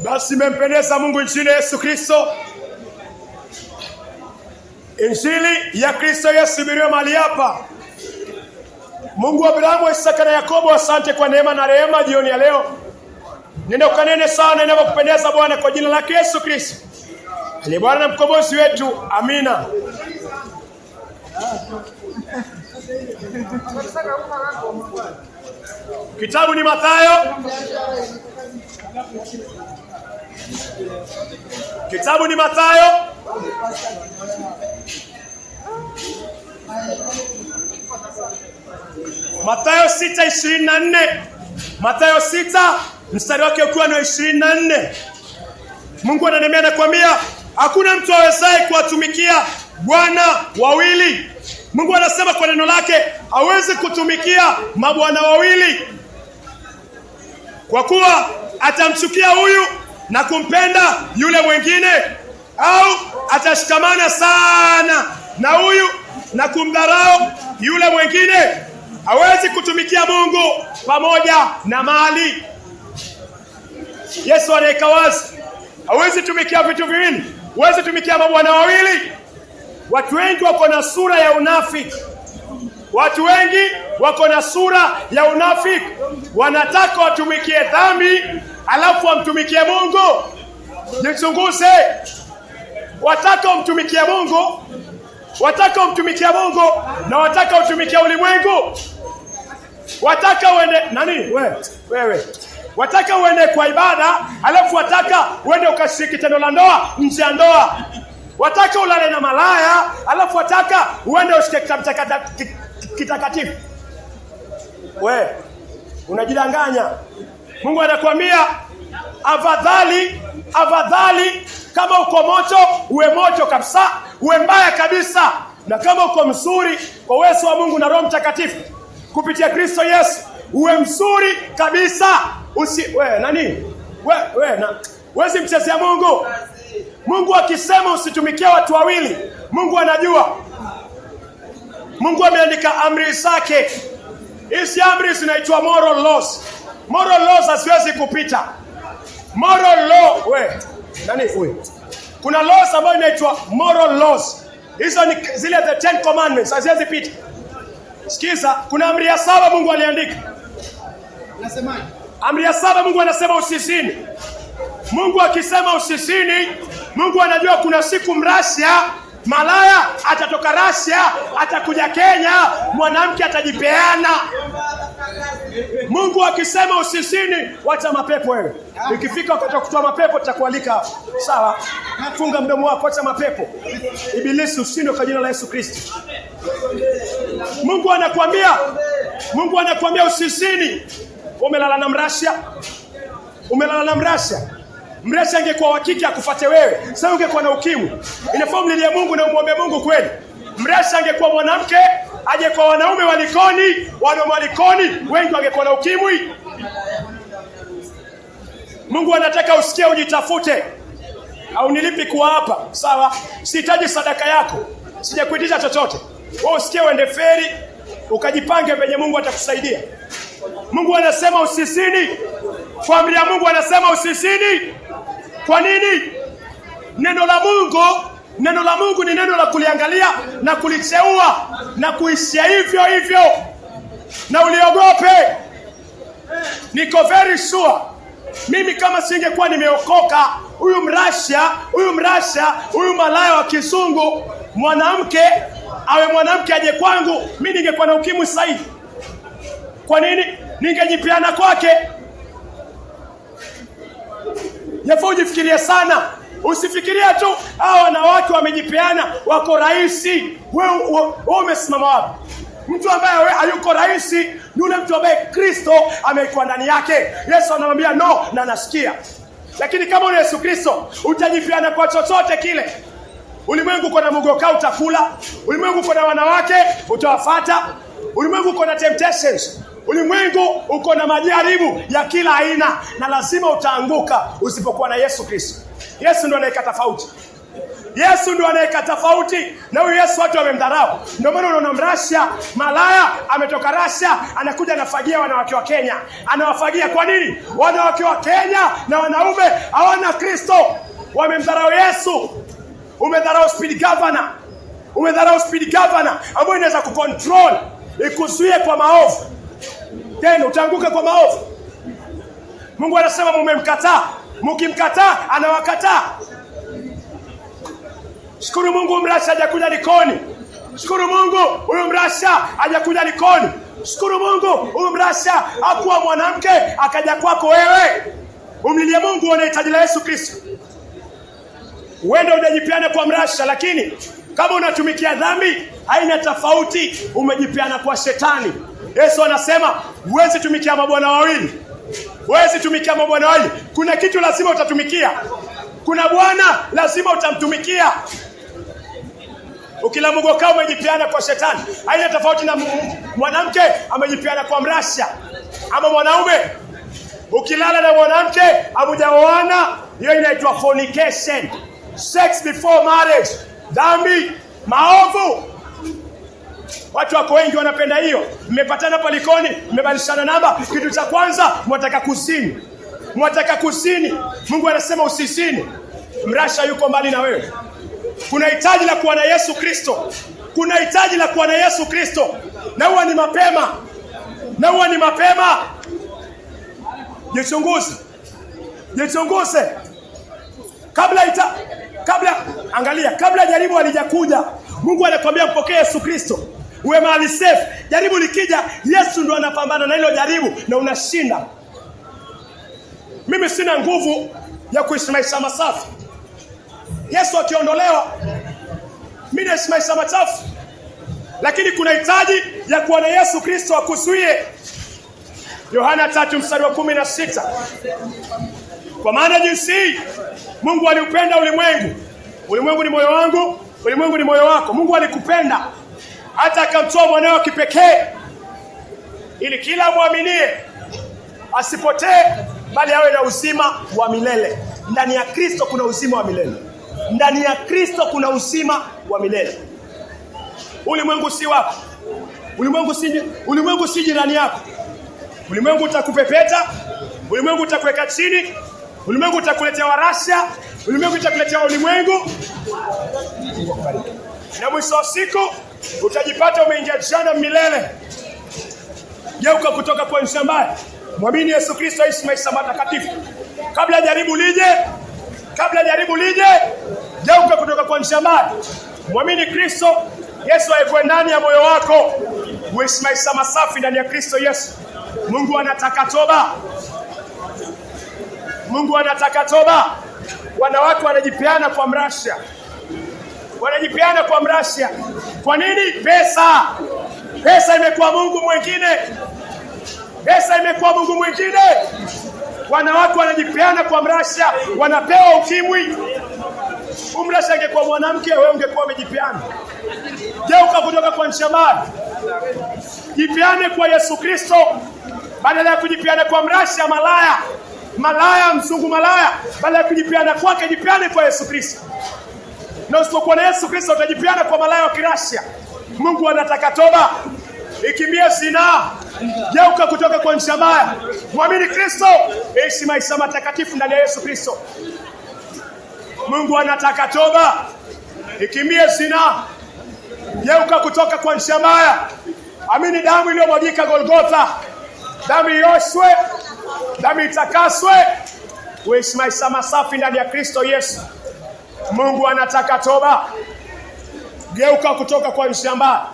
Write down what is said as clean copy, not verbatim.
Basi imempendeza Mungu nchini Yesu Kristo. Injili ya Kristo Yesu ibiriwe mahali hapa. Mungu wa Abrahamu, Isaka na Yakobo, asante kwa neema na rehema jioni ya leo. Nenda ukanene sana inavyokupendeza Bwana, kwa jina lake Yesu Kristo aliye Bwana na mkombozi wetu. Amina. Kitabu ni Mathayo. Kitabu ni Mathayo. Mathayo 6:24. Mathayo 6 mstari wake ukiwa na 24. Mungu ananemea na kuambia hakuna mtu awezaye kuwatumikia bwana wawili. Mungu anasema kwa neno lake hawezi kutumikia mabwana wawili, kwa kuwa atamchukia huyu na kumpenda yule mwingine, au atashikamana sana na huyu na kumdharau yule mwingine. Hawezi kutumikia Mungu pamoja na mali. Yesu anaweka wazi, hawezi tumikia vitu viwili. Hawezi tumikia mabwana wawili. Watu wengi wako na sura ya unafiki. Watu wengi wako na sura ya unafiki. Wanataka watumikie dhambi alafu wamtumikie Mungu. Jichunguze. Wataka umtumikie Mungu, wataka umtumikie Mungu na wataka utumikie ulimwengu. Wataka uende wewe wataka uende kwa ibada alafu wataka uende ukashiriki tendo la ndoa nje ya ndoa. Wataka ulale na malaya alafu wataka uende ushike kitabu kitakatifu. Wewe unajidanganya. Mungu anakuambia afadhali kama uko moto uwe moto kabisa, uwe mbaya kabisa, na kama uko mzuri kwa uwezo wa Mungu na Roho Mtakatifu kupitia Kristo Yesu uwe mzuri kabisa. Wezi mchezea Mungu. Mungu akisema usitumikie watu wawili, Mungu anajua. Mungu ameandika amri zake. Hizi amri zinaitwa moral laws. Moral laws haziwezi kupita. Moral law, kuna laws ambayo inaitwa moral laws. Hizo ni zile the 10 commandments, haziwezi pita. Sikiza, kuna amri ya 7 Mungu aliandika. Nasemaje? Amri ya 7 Mungu anasema usizini. Mungu akisema usizini, Mungu anajua kuna siku Mrasia malaya atatoka Russia atakuja Kenya, mwanamke atajipeana. Mungu akisema usizini, wacha mapepo wewe. Ikifika wakati wa kutoa mapepo tutakualika. Sawa? Funga mdomo wako, wacha mapepo. Ibilisi usinde kwa jina la Yesu Kristo. Mungu anakuambia usizini. Umelala na Mrasia? Umelala na Mrasia? Mrasia angekuwa wa kike akufuate wewe, sasa ungekuwa na ukimwi. Inafahamu lile Mungu na umuombe Mungu kweli. Mrasia angekuwa mwanamke, aje kwa wanaume walikoni, wanaume walikoni, wengi wangekuwa na ukimwi. Mungu anataka usikie ujitafute. Au nilipi kuwa hapa? Sawa? Sihitaji sadaka yako. Sijakuitisha chochote. Wewe usikie uende feri, ukajipange penye Mungu atakusaidia. Mungu anasema usizini. Kwa amri ya Mungu anasema usizini. Kwa nini? Neno la Mungu ni neno la kuliangalia na kulicheua na kuishia hivyo hivyo. Na uliogope. Niko very sure. Mimi kama singekuwa nimeokoka, huyu malaya wa kizungu, mwanamke aje kwangu, mimi ningekuwa na ukimwi sasa hivi. Kwa nini? Ningejipiana kwake. Yafaa ujifikirie sana. Usifikirie tu hao wanawake wamejipeana wako rahisi. Wewe umesimama wapi? Mtu ambaye hayuko rahisi ni yule mtu ambaye Kristo amekuwa ndani yake. Yesu anamwambia no na nasikia. Lakini kama una Yesu Kristo utajipiana kwa chochote kile. Ulimwengu uko na mugoka utakula. Ulimwengu uko na wanawake utawafuata. Ulimwengu uko na temptations. Ulimwengu uko na majaribu ya kila aina na lazima utaanguka usipokuwa na Yesu Kristo. Yesu ndiye anayeka tofauti. Yesu ndio anaweka tofauti, na huyu Yesu watu wamemdharau. Ndio maana unaona Mrasha malaya ametoka Russia anakuja anafagia wanawake wa Kenya. Anawafagia kwa nini? Wanawake wa Kenya na wanaume hawana Kristo. Wamemdharau Yesu. Umedharau speed governor. Umedharau speed governor ambaye inaweza kucontrol, ikuzuie kwa maovu. Tena utaanguka kwa maovu. Mungu anasema mumemkataa. Mkimkataa anawakataa. Shukuru Mungu Mrasha hajakuja Likoni. Shukuru Mungu huyu Mrasha hajakuja Likoni. Shukuru Mungu huyu Mrasha hakuwa mwanamke akaja kwako wewe. Umlilie Mungu unahitaji la Yesu Kristo. Uende unajipiana kwa Mrasha, lakini kama unatumikia dhambi haina tofauti, umejipiana kwa shetani. Yesu anasema huwezi tumikia mabwana wawili. Huwezi tumikia mabwana wawili. Kuna kitu lazima utatumikia. Kuna bwana lazima utamtumikia. Ukilamugoka umejipiana kwa shetani. Haina tofauti na mwanamke amejipiana kwa Mrasha ama mwanaume. Ukilala na mwanamke hamujaoana, hiyo inaitwa fornication. Sex before marriage. Dhambi, maovu. Watu wako wengi wanapenda hiyo. Mmepatana hapa Likoni, mmebadilishana namba, kitu cha kwanza mwataka kuzini. Mwataka kuzini. Mungu anasema usizini. Mrasha yuko mbali na wewe. Kuna hitaji la kuwa na Yesu Kristo. Kuna hitaji la kuwa na Yesu Kristo. Na huwa ni mapema. Na huwa ni mapema. Jichunguze. Jichunguze. Kabla jaribu halijakuja, Mungu anakuambia mpokee Yesu Kristo. Uwe mahali safe. Jaribu likija, Yesu ndo anapambana na hilo jaribu na unashinda. Mimi sina nguvu ya kuishi maisha masafi. Yesu akiondolewa, mimi naishi maisha machafu. Lakini kuna hitaji ya kuwa na Yesu Kristo akuzuie. Yohana 3:16. Kwa maana jinsi hii Mungu aliupenda ulimwengu. Ulimwengu ni moyo wangu, ulimwengu ni moyo wako. Mungu alikupenda hata akamtoa mwanawe wa kipekee ili kila muaminie asipotee bali awe na uzima wa milele. Ndani ya Kristo kuna uzima wa milele. Ndani ya Kristo kuna uzima wa milele. Ulimwengu si wako. Ulimwengu si jirani yako. Ulimwengu utakupepeta, ulimwengu utakuweka chini, ulimwengu utakuletea warasha, ulimwengu utakuletea ulimwengu. Na mwisho wa siku utajipata umeingia jehanamu milele. Geuka kutoka kwa njia mbaya. Mwamini Yesu Kristo, ishi maisha matakatifu. Kabla jaribu lije, geuka kutoka kwa njia mbaya. Mwamini Kristo, Yesu awe ndani ya moyo wako. Uishi maisha masafi ndani ya Kristo Yesu. Mungu anataka toba. Mungu anataka toba. Wanawake wanajipeana kwa Mrasha. Wanajipeana kwa Mrasha. Kwa nini? Pesa. Pesa imekuwa mungu mwingine. Pesa imekuwa mungu mwingine. Wanawake wanajipeana kwa Mrasha, wanapewa ukimwi. Mrasha angekuwa mwanamke, wewe ungekuwa umejipeana. Geuka kutoka kwa nshamani. Jipeane kwa Yesu Kristo badala ya kujipeana kwa Mrasha malaya. Malaya, mzungu malaya. Badala ya kujipeana kwake, jipeane kwa Yesu Kristo. Na usipokuwa na Yesu Kristo utajipeana kwa malaya wa Kirasha. Mungu anataka toba. Ikimbie zinaa. Geuka kutoka kwa njia mbaya. Muamini Kristo, ishi maisha matakatifu ndani ya Yesu Kristo. Mungu anataka toba. Ikimbie zinaa. Geuka kutoka kwa njia mbaya. Amini damu iliyomwagika Golgotha. Damu ioshwe, damu itakaswe. Uishi maisha masafi ndani ya Kristo Yesu. Mungu anataka toba. Geuka kutoka kwa njia mbaya.